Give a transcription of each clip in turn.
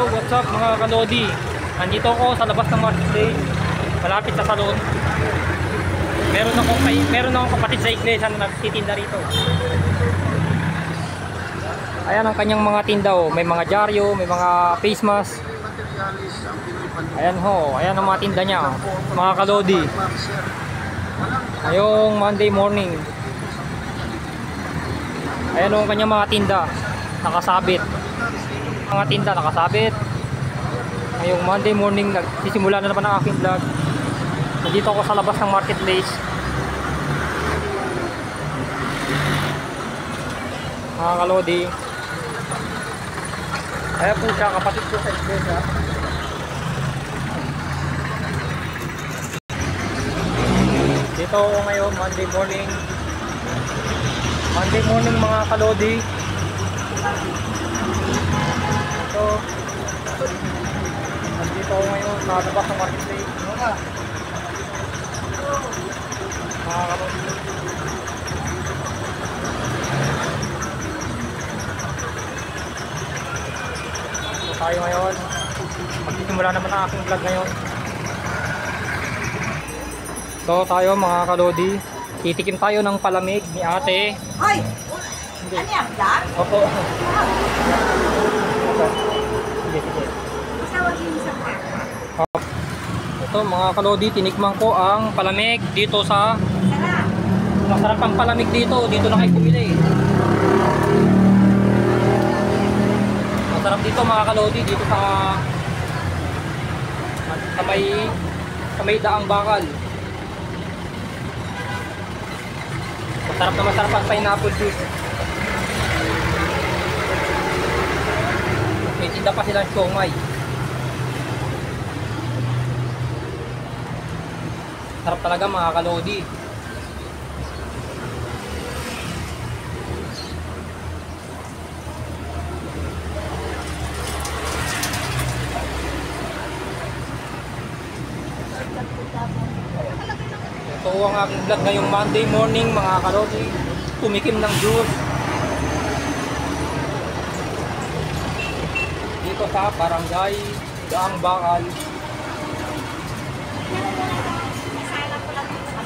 Yo, what's up mga kalodi? Nandito ako sa labas ng marketplace, malapit sa salon. Meron akong kapatid sa iglesia na nagtitinda rito. Ayan ang kanyang mga tinda, oh. May mga dyaryo, may mga face mask. Ayan ho, ayan ang mga tinda niya, oh. Mga kalodi. Ngayong Monday morning. Ayan ang kanyang mga tinda, nakasabit. Mga tinda nakasabit. Ngayong Monday morning, nagsisimula na naman ang aking vlog. Nandito ako sa labas ng marketplace. Mga kalodi. Ayan po siya, kapatid ko sa iglesia. Dito ako ngayon, Monday morning. Monday morning mga kalodi. Ito. Nandito ako ngayon sa labas ng marketplace. Mga kalodi. Ito tayo ngayon. Magsisimula naman ang aking vlog ngayon. So tayo mga kalodi, titikim tayo ng palamig ni ate. Hoy! Ano yan? Vlog? Opo. Sige. Ito mga kalodi, tinikman ko ang palamig dito sa... Masarap ang palamig dito. Dito na kayo bumili. Masarap dito mga kalodi. Dito sa may daang bakal. Masarap na masarap ang pineapple juice. May tinda pa silang siomay. Sarap talaga mga kalodi. Ito ang aking vlog ngayong Monday morning mga kalodi. Tumikim ng juice dito sa barangay Daang Bakal.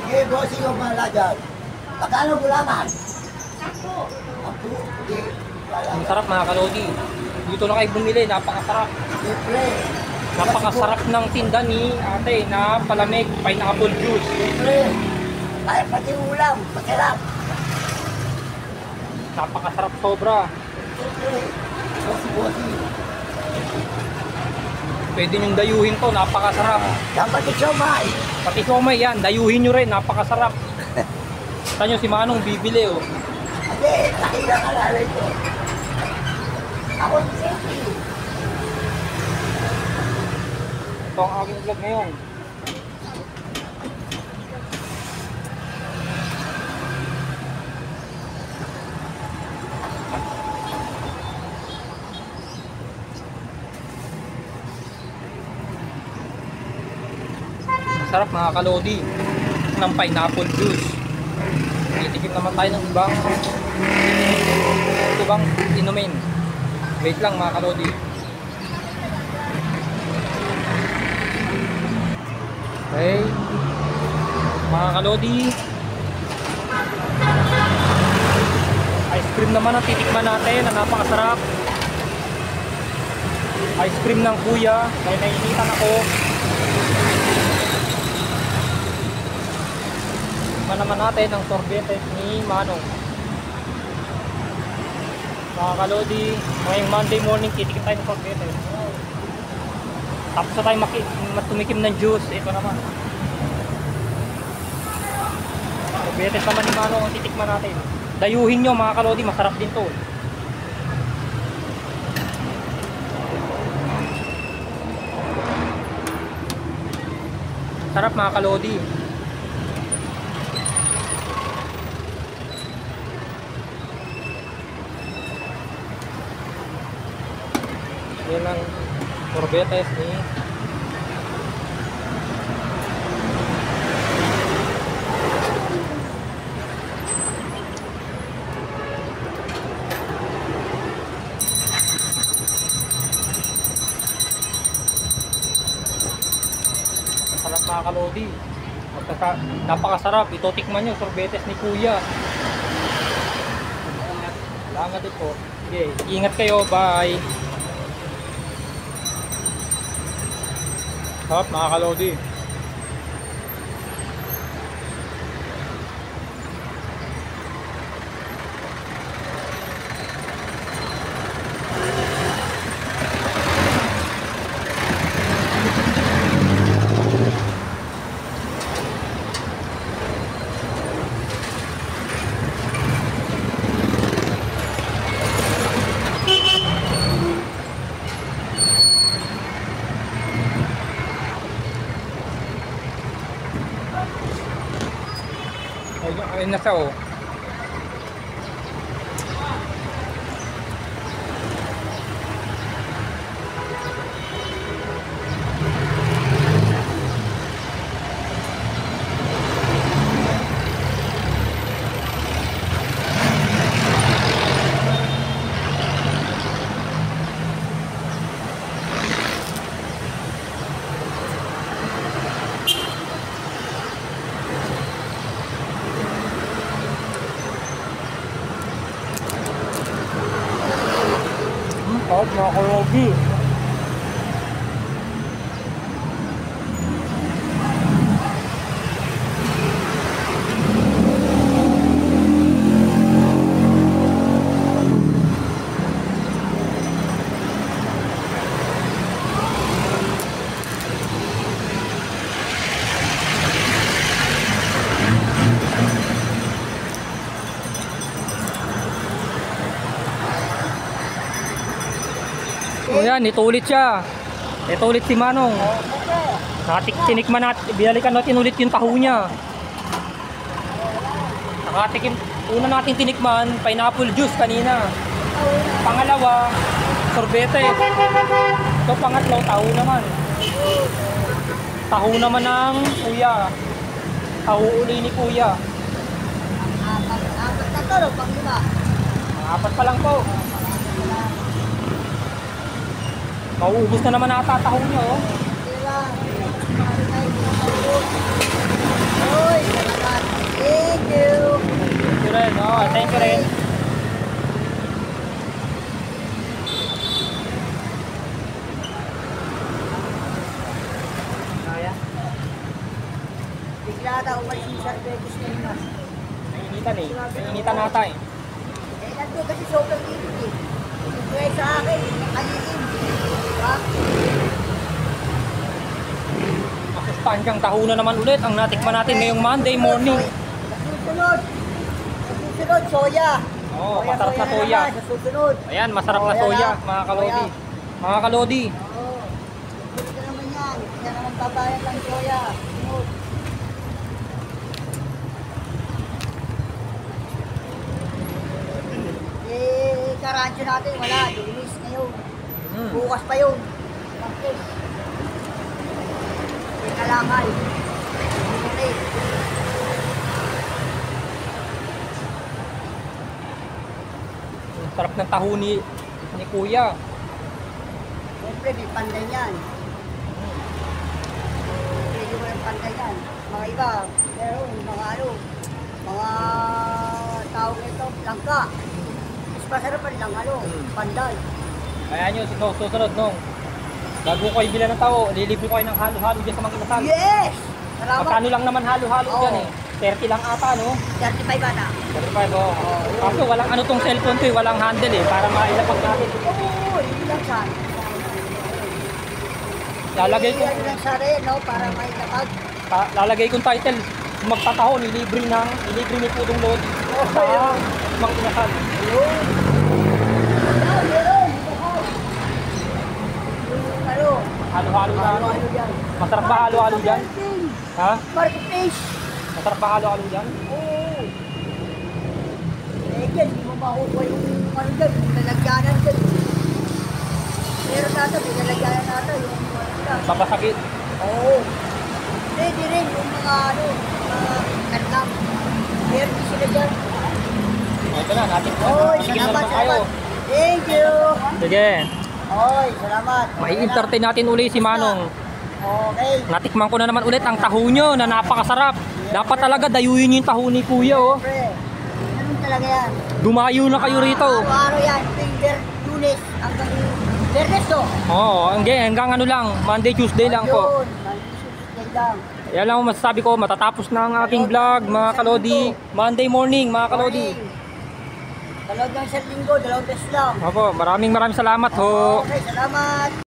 Sige, bossing ko pala dyan. Magkano gulaman? 10. Ang sarap mga kalodi. Dito na kayo bumili, napakasarap. Siyempre. Napakasarap ng tinda ni ate na palamig pineapple juice. Siyempre. Ay, pati ulam. Masarap. Napakasarap sobra. Siyempre. Bossing. Pwede nyong dayuhin to, napakasarap. Dapat siomay. Pati siomay yan, dayuhin nyo rin, napakasarap. Saan nyo si Manong bibili oh. Hindi, nakita ka lalay ko. Ako siyempre. Ito ang aking vlog ngayon. Masarap mga kalodi ng pineapple juice. Titikim naman tayo ng ibang inumin. Wait lang mga kalodi. Okay. Mga kalodi, ice cream naman ang titikman natin na napakasarap. Ice cream ng kuya, dahil nainitan ako. Tikman naman natin ang sorbete ni Manong. Mga kalodi, ngayong Monday morning titikim tayo ng sorbete. Tapos na tayo tumikim ng juice. Ito naman sorbete naman ni Manong ang titikman natin. Dayuhin nyo mga kalodi, masarap din to. Sarap mga kalodi. Yan ang sorbetes ni Sarap mga kalodi. Napakasarap. Ito tikman nyo, sorbetes ni Kuya. Salamat din po. Sige, ingat kayo. Bye. Sarap mga kalodi. Ayun na siya oh. Sarap mga kalodi. O yan, ito ulit siya. Ito ulit si Manong. Tinikman natin, binalikan natin ulit yung taho niya. Una natin tinikman, pineapple juice kanina. Pangalawa, sorbete. Ito pangatlo, taho naman. Taho naman ng Kuya. Taho uli ni Kuya. Apat na to, pang lima. Apat pa lang po. Mauubos na naman ata taho niya oh. Uy, salamat. Thank you. Thank you rin. Oh, thank you rin. Kaya? Bigla na umalis yung sarbetes na yun. Nainitan eh. Nainitan nata eh. Eh, nandun kasi sobrang init eh. Kaya sa akin, nakaliin. Diba? Masustansyang taho na naman ulit ang natikman natin ngayong Monday morning. Sa susunod, soya. Oo, masarap na soya. Sa susunod. Ayan, masarap na soya mga kalodi. Mga kalodi. Oo. Susunod na naman yan. Kaya naman babayad ng soya. Susunod. Eh, karancho natin, wala. Linis ngayon. Bukas pa yun. Bakit? May kalakal. Okay. Ang sarap ng taho ni Kuya. Siyempre, may panday yan. Medyo walang panday yan. Mga iba, pero mga ano, mga tawag ito, langka. Mas masarap pa lang ano, panday. Kaya nyo, susunod nung bago ko ibila ng tao, lilibre ko kayo ng halo-halo dyan sa mga kinasal. Yes! Salamat. Magkano lang naman halo-halo Oo. dyan eh. 30 lang ata no? 35 bata. 35 oh. Kaso walang ano tong cellphone to eh, walang handle eh, para mailapag natin. Oo, yun lang sana. Lalagay ko, Yun lang sana rin, no? Para may lapag. lalagay kong title, magtatahon, ilibre ni Pudong Lodi. Sa mga kinasal. Yun. Yun. Ano? Halo-halo na ano. Ano yan? Masarap ba halo-halo dyan? Ha? Marketplace. Masarap ba halo-halo dyan? Oo. Eh, dyan, hindi mo makukuha yung ano dyan, yung nalagyanan dyan. Meron natin, may nalagyanan natin, yung ano dyan. Papasakit. Oo. Pwede rin yung mga ano, mga kanlam. Meron din sila dyan. Ito na, natin po. Oy, Sige na salamat, naman tayo. salamat. Thank you. Sige. Oy, salamat. May entertain natin uli si Manong. Okay. Natikman ko na naman ulit ang taho nyo na napakasarap. Dapat talaga dayuhin nyo yung taho ni kuya oh. Siyempre. Ganun talaga yan. Dumayo na kayo rito. Araw-araw yan. Lunes hanggang Bernes to. Oo, hanggang ano lang, Monday, Tuesday lang po. Yun. Tuesday lang. Yan lang ang masasabi ko, matatapos na ang aking vlog mga kalodi. Monday morning mga kalodi. Dalawang isang linggo, 2 beses lang. Opo, maraming salamat ho. Okay, salamat.